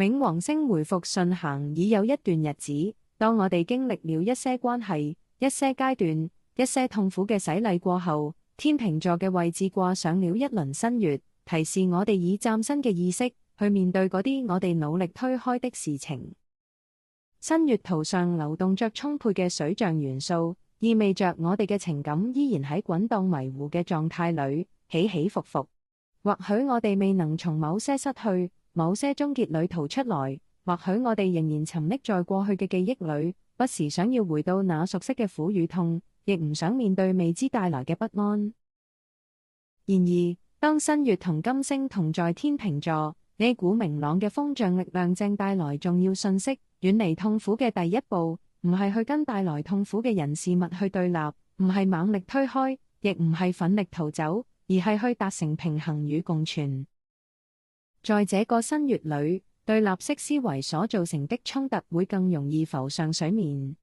冥王星回復順行已有一段日子，當我哋經歷了一些關係、一些階段、一些痛苦嘅洗禮過後，天秤座嘅位置掛上了一輪新月，提示我哋以嶄新嘅意識去面對嗰啲我哋努力推開的事情。新月圖上流動着充沛嘅水象元素，意味着我哋嘅情感依然喺滾盪迷糊嘅狀態裏起起伏伏。或許我哋未能從某些失去、某些終結裏逃出來，或許我哋仍然沉溺在過去嘅記憶裏，不時想要回到那熟悉嘅苦與痛，亦唔想面對未知帶來嘅不安。然而，當新月同金星同在天秤座，呢股明朗嘅風象力量正帶來重要訊息。遠離痛苦嘅第一步，唔係去跟帶來痛苦嘅人事物去對立，唔係猛力推開，亦唔係奮力逃走，而係去達成平衡與共存。在這個新月裏，對立式思維所造成的衝突會更容易浮上水面。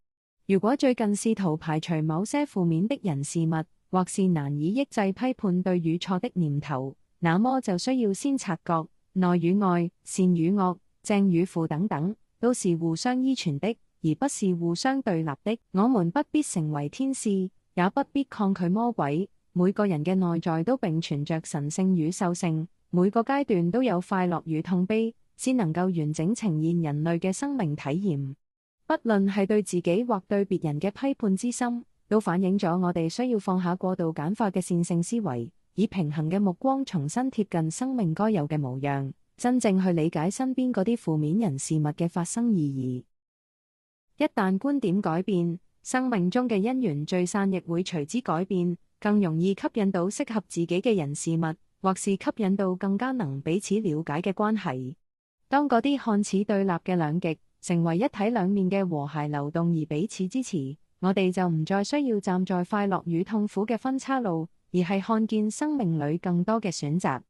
如果最近試圖排除某些負面的人事物，或是難以抑制批判對與錯的念頭，那麼就需要先察覺內與外、善與惡、正與負等等，都是互相依存的，而不是互相對立的。我們不必成為天使，也不必抗拒魔鬼。每個人嘅內在都並存着神聖與獸性，每個階段都有快樂與痛悲，先能夠完整呈現人類嘅生命體驗。不論係對自己或對別人嘅批判之心，都反映咗我哋需要放下過度簡化嘅線性思維，以平衡嘅目光重新貼近生命該有嘅模樣，真正去理解身邊嗰啲負面人事物嘅發生意義。一旦觀點改變，生命中嘅因緣聚散亦會隨之改變，更容易吸引到適合自己嘅人事物，或是吸引到更加能彼此了解嘅關係。當嗰啲看似對立嘅兩極成為一體兩面嘅和諧流動而彼此支持，我哋就唔再需要站在快樂與痛苦嘅分岔路，而係看見生命裏更多嘅選擇。